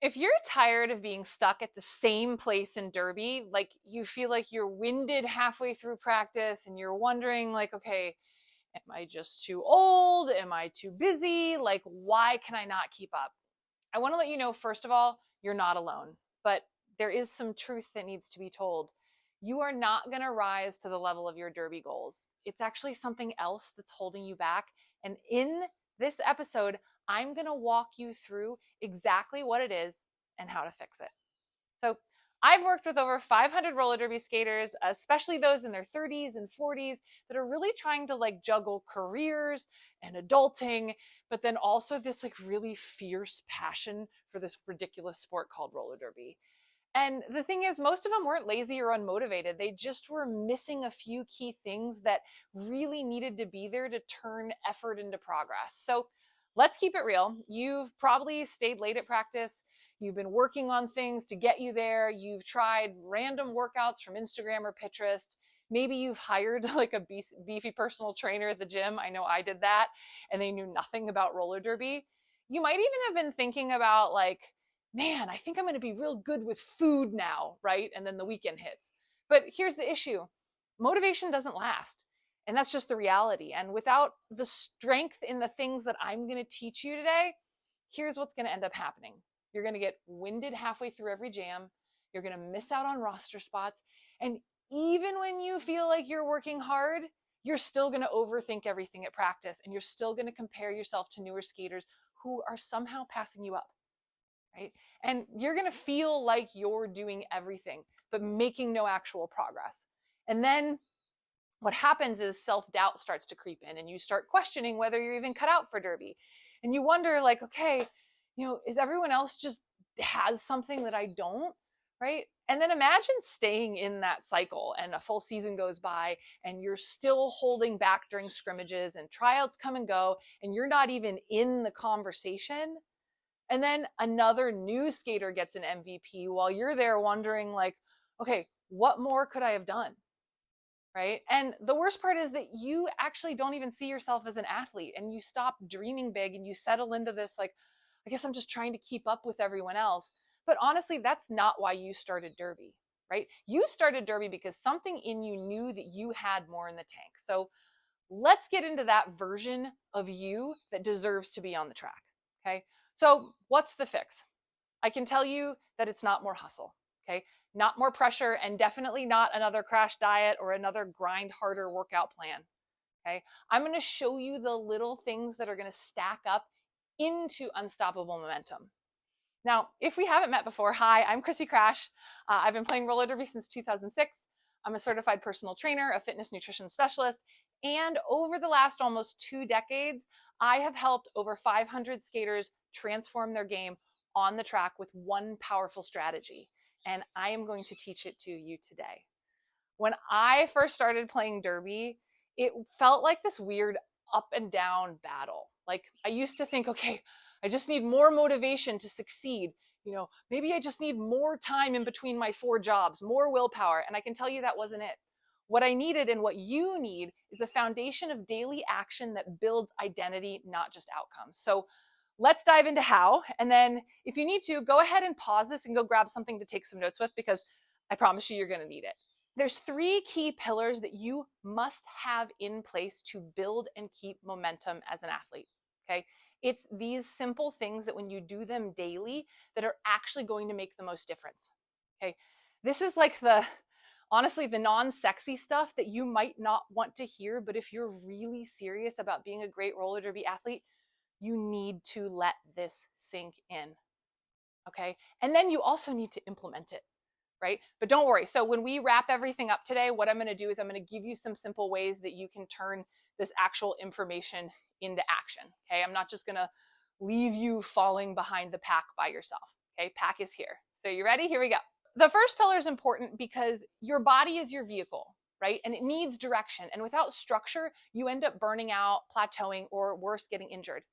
If you're tired of being stuck at the same place in Derby, like you feel like you're winded halfway through practice and you're wondering, like, okay, am I just too old? Am I too busy? Like, why can I not keep up? I want to let you know, first of all, you're not alone, but there is some truth that needs to be told. You are not going to rise to the level of your Derby goals. It's actually something else that's holding you back. And in this episode, I'm going to walk you through exactly what it is and how to fix it. So, I've worked with over 500 roller derby skaters, especially those in their 30s and 40s that are really trying to like juggle careers and adulting, but then also this like really fierce passion for this ridiculous sport called roller derby. And the thing is, most of them weren't lazy or unmotivated. They just were missing a few key things that really needed to be there to turn effort into progress. So let's keep it real. You've probably stayed late at practice. You've been working on things to get you there. You've tried random workouts from Instagram or Pinterest. Maybe you've hired like a beefy personal trainer at the gym. I know I did that, and they knew nothing about roller derby. You might even have been thinking about like, man, I think I'm going to be real good with food now, right? And then the weekend hits. But here's the issue. Motivation doesn't last. And that's just the reality. And without the strength in the things that I'm going to teach you today, here's what's going to end up happening. You're going to get winded halfway through every jam. You're going to miss out on roster spots. And even when you feel like you're working hard, you're still going to overthink everything at practice. And you're still going to compare yourself to newer skaters who are somehow passing you up. Right? And you're going to feel like you're doing everything, but making no actual progress. And then what happens is self-doubt starts to creep in and you start questioning whether you're even cut out for derby. And you wonder like, okay, is everyone else just has something that I don't, right? And then imagine staying in that cycle and a full season goes by and you're still holding back during scrimmages and tryouts come and go and you're not even in the conversation. And then another new skater gets an MVP while you're there wondering like, okay, what more could I have done? Right? And the worst part is that you actually don't even see yourself as an athlete and you stop dreaming big and you settle into this like, I guess I'm just trying to keep up with everyone else. But honestly, that's not why you started derby, right? You started derby because something in you knew that you had more in the tank. So let's get into that version of you that deserves to be on the track. Okay. So what's the fix? I can tell you that it's not more hustle. Okay. Not more pressure and definitely not another crash diet or another grind harder workout plan. Okay. I'm going to show you the little things that are going to stack up into unstoppable momentum. Now, if we haven't met before, hi, I'm Chrissy Crash. I've been playing roller derby since 2006. I'm a certified personal trainer, a fitness nutrition specialist, and over the last almost 2 decades, I have helped over 500 skaters transform their game on the track with one powerful strategy, and I am going to teach it to you today. When I first started playing derby, it felt like this weird up and down battle. Like I used to think, okay, I just need more motivation to succeed. Maybe I just need more time in between my 4 jobs, more willpower. And I can tell you that wasn't it. What I needed and what you need is a foundation of daily action that builds identity, not just outcomes. So let's dive into how. And then if you need to, go ahead and pause this and go grab something to take some notes with because I promise you're going to need it. There's 3 key pillars that you must have in place to build and keep momentum as an athlete. Okay. It's these simple things that when you do them daily that are actually going to make the most difference. Okay. This is like honestly, the non-sexy stuff that you might not want to hear, but if you're really serious about being a great roller derby athlete, you need to let this sink in. Okay. And then you also need to implement it. Right? But don't worry. So when we wrap everything up today, what I'm going to do is I'm going to give you some simple ways that you can turn this actual information into action. Okay. I'm not just going to leave you falling behind the pack by yourself. Okay. Pack is here. So you ready? Here we go. The first pillar is important because your body is your vehicle, right? And it needs direction. And without structure, you end up burning out, plateauing, or worse, getting injured.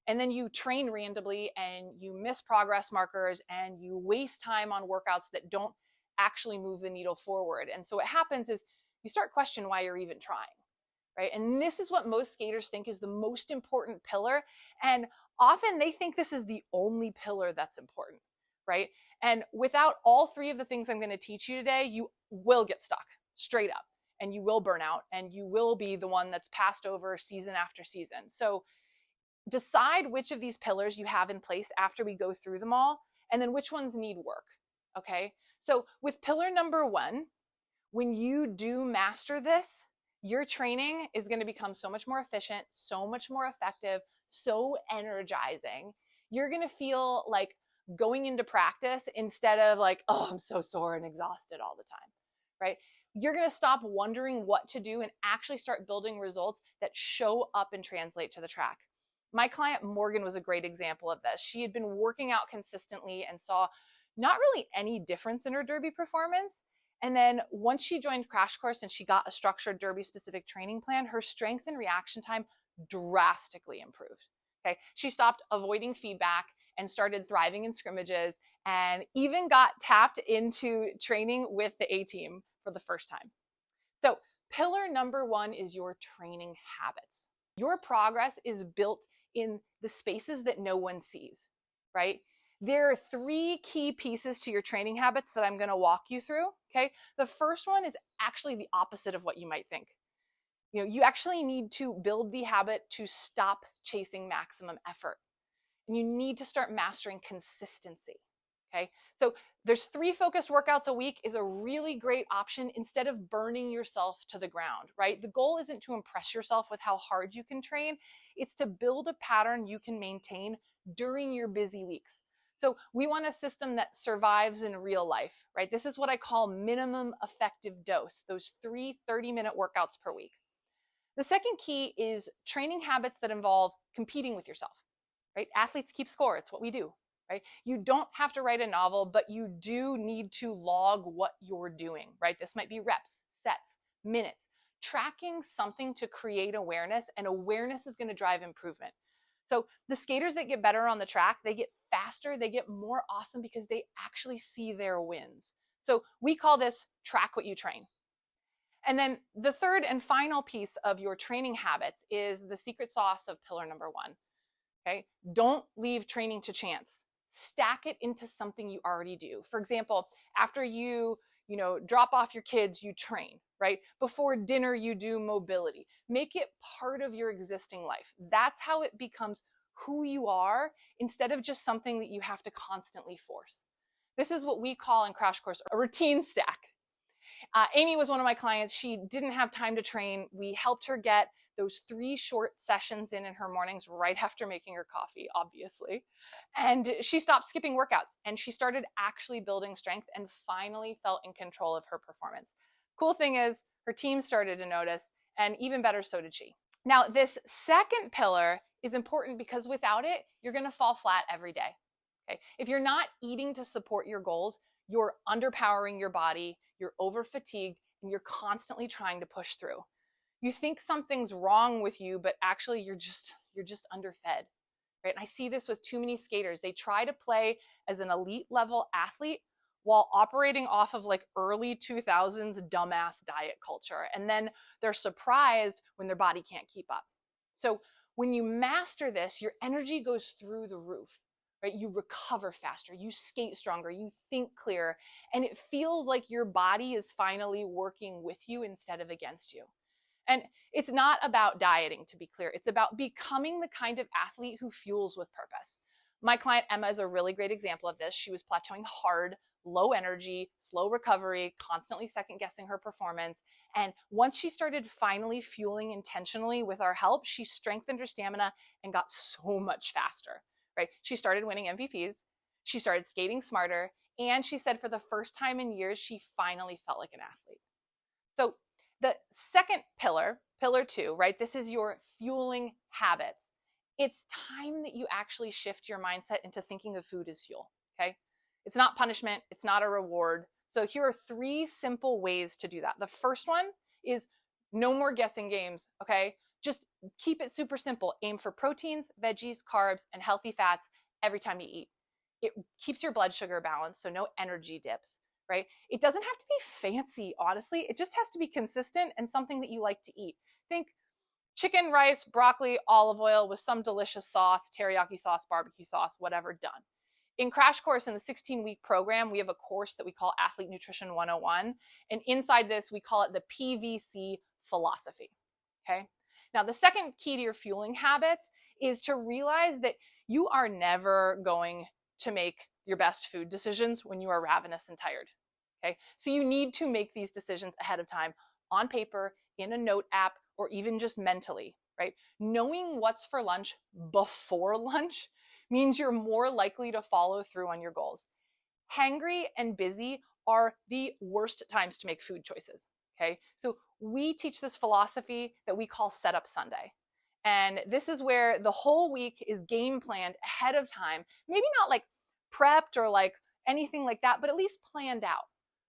And then you train randomly and you miss progress markers and you waste time on workouts that don't actually move the needle forward. And so what happens is you start questioning why you're even trying, right? And this is what most skaters think is the most important pillar. And often they think this is the only pillar that's important. right? And without all three of the things I'm going to teach you today, you will get stuck straight up, and you will burn out, and you will be the one that's passed over season after season. So decide which of these pillars you have in place after we go through them all, and then which ones need work. Okay. So with pillar number 1, when you do master this, your training is going to become so much more efficient, so much more effective, so energizing. You're going to feel like going into practice instead of like, oh, I'm so sore and exhausted all the time, right? You're going to stop wondering what to do and actually start building results that show up and translate to the track. My client Morgan was a great example of this. She had been working out consistently and saw not really any difference in her derby performance. And then once she joined Crash Course and she got a structured derby specific training plan, her strength and reaction time drastically improved. Okay. She stopped avoiding feedback and started thriving in scrimmages, and even got tapped into training with the A team for the first time. So pillar number 1 is your training habits. Your progress is built in the spaces that no one sees, right? There are 3 key pieces to your training habits that I'm going to walk you through. Okay. The first one is actually the opposite of what you might think. You actually need to build the habit to stop chasing maximum effort. And you need to start mastering consistency. Okay. So there's 3 focused workouts a week is a really great option instead of burning yourself to the ground, right? The goal isn't to impress yourself with how hard you can train. It's to build a pattern you can maintain during your busy weeks. So we want a system that survives in real life, right? This is what I call minimum effective dose, those 3 30-minute workouts per week. The second key is training habits that involve competing with yourself, right? Athletes keep score. It's what we do, right? You don't have to write a novel, but you do need to log what you're doing, right? This might be reps, sets, minutes, tracking something to create awareness, and awareness is going to drive improvement. So the skaters that get better on the track, they get faster, they get more awesome because they actually see their wins. So we call this track what you train. And then the third and final piece of your training habits is the secret sauce of pillar number 1. Okay. Don't leave training to chance. Stack it into something you already do. For example, after you drop off your kids, you train, right? Before dinner, you do mobility. Make it part of your existing life. That's how it becomes who you are instead of just something that you have to constantly force. This is what we call in Crash Course a routine stack. Amy was one of my clients. She didn't have time to train. We helped her get those 3 short sessions in her mornings right after making her coffee, obviously. And she stopped skipping workouts and she started actually building strength and finally felt in control of her performance. Cool thing is her team started to notice, and even better, so did she. Now, this second pillar is important because without it, you're going to fall flat every day. Okay? If you're not eating to support your goals, you're underpowering your body, you're over fatigued, and you're constantly trying to push through. You think something's wrong with you, but actually you're just underfed, right? And I see this with too many skaters. They try to play as an elite level athlete while operating off of like early 2000s dumbass diet culture. And then they're surprised when their body can't keep up. So when you master this, your energy goes through the roof, right? You recover faster, you skate stronger, you think clearer, and it feels like your body is finally working with you instead of against you. And it's not about dieting, to be clear. It's about becoming the kind of athlete who fuels with purpose. My client Emma is a really great example of this. She was plateauing hard, low energy, slow recovery, constantly second guessing her performance. And once she started finally fueling intentionally with our help, she strengthened her stamina and got so much faster, right? She started winning MVPs. She started skating smarter. And she said for the first time in years, she finally felt like an athlete. So the second pillar, pillar 2, right? This is your fueling habits. It's time that you actually shift your mindset into thinking of food as fuel, okay? It's not punishment. It's not a reward. So here are 3 simple ways to do that. The first one is no more guessing games, okay? Just keep it super simple. Aim for proteins, veggies, carbs, and healthy fats every time you eat. It keeps your blood sugar balanced, so no energy dips. Right? It doesn't have to be fancy, honestly. It just has to be consistent and something that you like to eat. Think chicken, rice, broccoli, olive oil with some delicious sauce, teriyaki sauce, barbecue sauce, whatever, done. In Crash Course, in the 16-week program, we have a course that we call Athlete Nutrition 101. And inside this, we call it the PVC philosophy. Okay. Now, the second key to your fueling habits is to realize that you are never going to make your best food decisions when you are ravenous and tired. Okay. So you need to make these decisions ahead of time on paper, in a note app, or even just mentally, right? Knowing what's for lunch before lunch means you're more likely to follow through on your goals. Hangry and busy are the worst times to make food choices. Okay, so we teach this philosophy that we call Setup Sunday. And this is where the whole week is game planned ahead of time, maybe not like prepped or like anything like that, but at least planned out,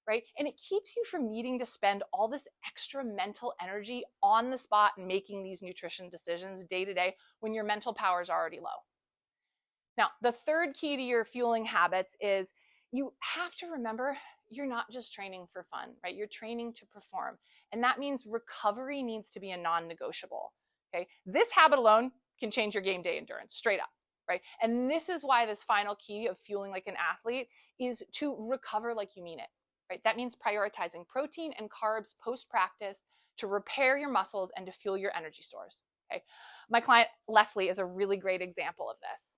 right? And it keeps you from needing to spend all this extra mental energy on the spot and making these nutrition decisions day to day when your mental power is already low. Now, the third key to your fueling habits is you have to remember you're not just training for fun, right? You're training to perform. And that means recovery needs to be a non-negotiable. Okay. This habit alone can change your game day endurance straight up, right? And this is why this final key of fueling like an athlete is to recover like you mean it, right? That means prioritizing protein and carbs post-practice to repair your muscles and to fuel your energy stores. Okay. My client, Leslie, is a really great example of this.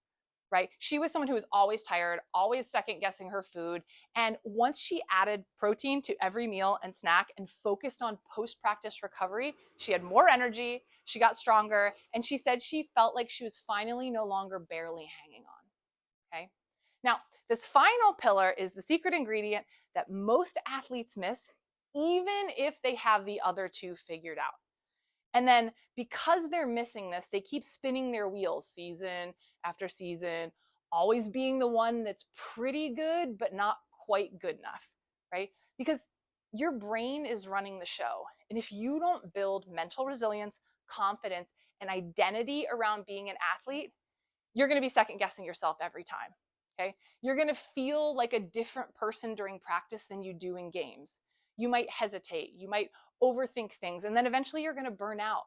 Right? She was someone who was always tired, always second guessing her food. And once she added protein to every meal and snack and focused on post-practice recovery, she had more energy, she got stronger, and she said she felt like she was finally no longer barely hanging on. Okay. Now, this final pillar is the secret ingredient that most athletes miss, even if they have the other two figured out. And then because they're missing this, they keep spinning their wheels season after season, always being the one that's pretty good, but not quite good enough, right? Because your brain is running the show. And if you don't build mental resilience, confidence, and identity around being an athlete, you're going to be second guessing yourself every time. Okay. You're going to feel like a different person during practice than you do in games. You might hesitate. You might overthink things, and then eventually you're going to burn out.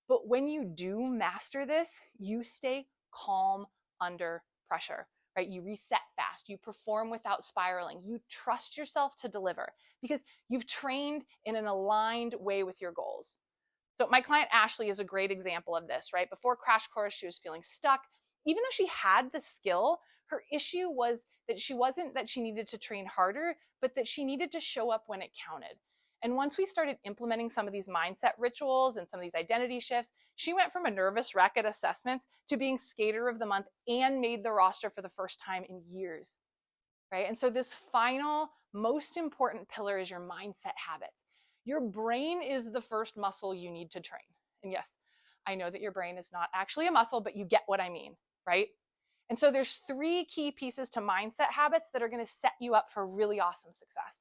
But when you do master this, you stay calm under pressure, right? You reset fast. You perform without spiraling. You trust yourself to deliver because you've trained in an aligned way with your goals. So my client Ashley is a great example of this, right? Before Crash Course, she was feeling stuck. Even though she had the skill, her issue was that she wasn't that she needed to train harder, but that she needed to show up when it counted. And once we started implementing some of these mindset rituals and some of these identity shifts, she went from a nervous wreck at assessments to being skater of the month and made the roster for the first time in years, right? And so this final, most important pillar is your mindset habits. Your brain is the first muscle you need to train. And yes, I know that your brain is not actually a muscle, but you get what I mean, right? And so there's 3 key pieces to mindset habits that are going to set you up for really awesome success.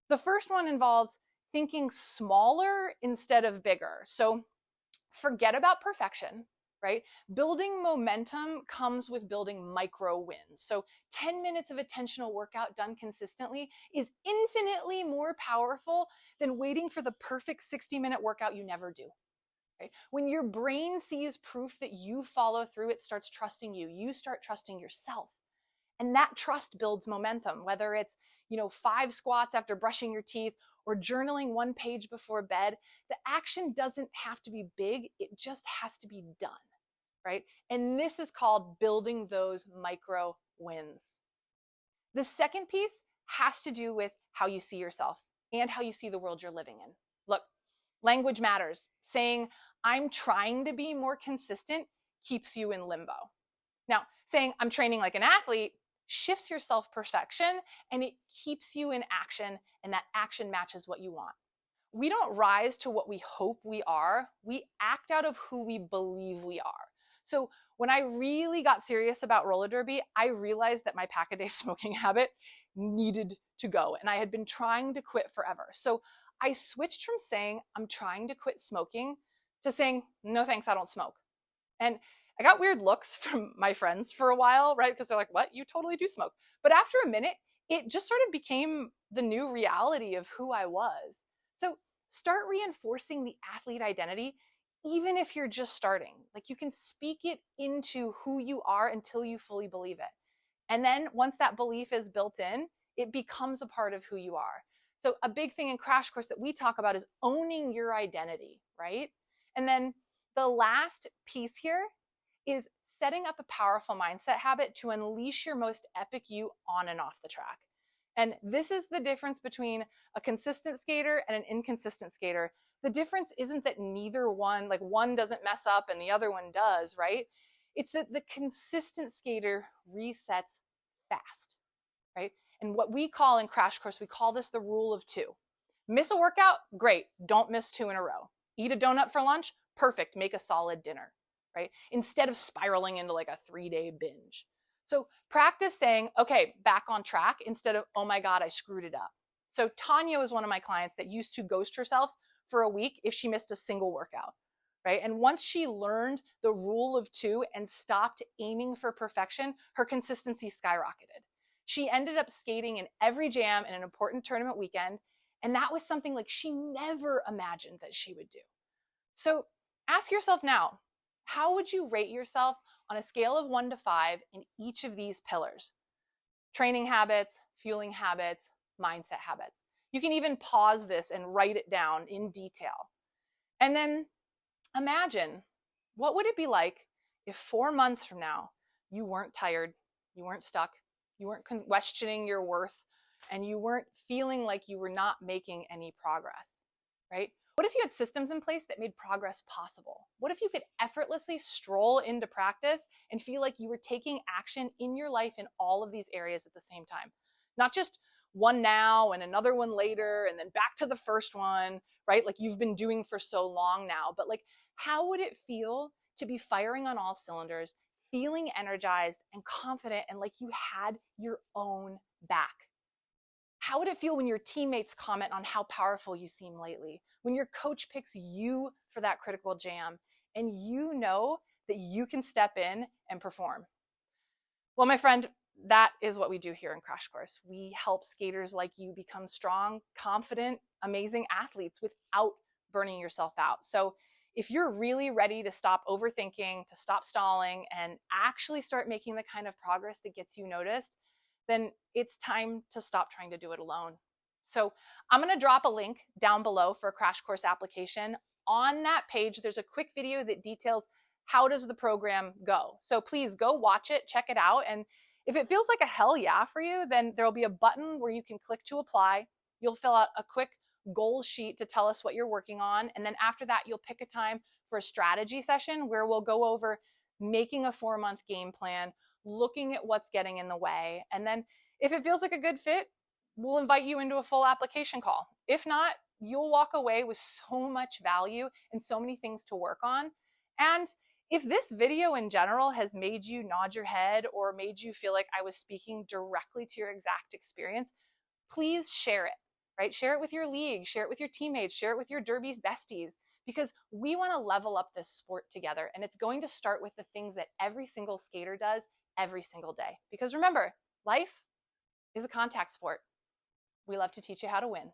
The first one involves thinking smaller instead of bigger. So forget about perfection, right? Building momentum comes with building micro wins. So 10 minutes of attentional workout done consistently is infinitely more powerful than waiting for the perfect 60-minute workout you never do. Right? When your brain sees proof that you follow through, it starts trusting you. You start trusting yourself. And that trust builds momentum, whether it's 5 squats after brushing your teeth or journaling 1 page before bed. The action doesn't have to be big. It just has to be done, right? And this is called building those micro wins. The second piece has to do with how you see yourself and how you see the world you're living in. Look, language matters. Saying, I'm trying to be more consistent keeps you in limbo. Now, saying, I'm training like an athlete shifts your self-perception and it keeps you in action, and that action matches what you want. We don't rise to what we hope we are. We act out of who we believe we are. So when I really got serious about roller derby, I realized that my pack-a-day smoking habit needed to go, and I had been trying to quit forever. So I switched from saying, I'm trying to quit smoking, to saying, no thanks, I don't smoke. And I got weird looks from my friends for a while, right? Because they're like, what? You totally do smoke. But after a minute, it just sort of became the new reality of who I was. So start reinforcing the athlete identity, even if you're just starting. Like, you can speak it into who you are until you fully believe it. And then once that belief is built in, it becomes a part of who you are. So a big thing in Crash Course that we talk about is owning your identity, right? And then the last piece here is setting up a powerful mindset habit to unleash your most epic you on and off the track. And this is the difference between a consistent skater and an inconsistent skater. The difference isn't that neither one, like one doesn't mess up and the other one does, right? It's that the consistent skater resets fast, right? And what we call in Crash Course, we call this the rule of two. Miss a workout? Great. Don't miss 2 in a row. Eat a donut for lunch? Perfect. Make a solid dinner, right? Instead of spiraling into like a 3-day binge. So practice saying, okay, back on track instead of, oh my God, I screwed it up. So Tanya was one of my clients that used to ghost herself for a week if she missed a single workout, right? And once she learned the rule of two and stopped aiming for perfection, her consistency skyrocketed. She ended up skating in every jam in an important tournament weekend, and that was something like she never imagined that she would do. So ask yourself now, how would you rate yourself on a scale of 1 to 5 in each of these pillars? Training habits, fueling habits, mindset habits. You can even pause this and write it down in detail. And then imagine, what would it be like if 4 months from now you weren't tired, you weren't stuck, you weren't questioning your worth, and you weren't feeling like you were not making any progress, right? What if you had systems in place that made progress possible? What if you could effortlessly stroll into practice and feel like you were taking action in your life in all of these areas at the same time? Not just one now and another one later and then back to the first one, right? Like you've been doing for so long now, but like how would it feel to be firing on all cylinders, feeling energized and confident and like you had your own back? How would it feel when your teammates comment on how powerful you seem lately? When your coach picks you for that critical jam and you know that you can step in and perform? Well, my friend, that is what we do here in Crash Course. We help skaters like you become strong, confident, amazing athletes without burning yourself out. So if you're really ready to stop overthinking, to stop stalling, and actually start making the kind of progress that gets you noticed, then it's time to stop trying to do it alone. So I'm going to drop a link down below for a Crash Course application. On that page, there's a quick video that details how does the program go. So please go watch it, check it out. And if it feels like a hell yeah for you, then there'll be a button where you can click to apply. You'll fill out a quick goals sheet to tell us what you're working on. And then after that, you'll pick a time for a strategy session where we'll go over making a 4-month game plan, looking at what's getting in the way. And then if it feels like a good fit, we'll invite you into a full application call. If not, you'll walk away with so much value and so many things to work on. And if this video in general has made you nod your head or made you feel like I was speaking directly to your exact experience, please share it, right? Share it with your league, share it with your teammates, share it with your derbies besties, because we want to level up this sport together. And it's going to start with the things that every single skater does every single day. Because remember, life is a contact sport. We love to teach you how to win.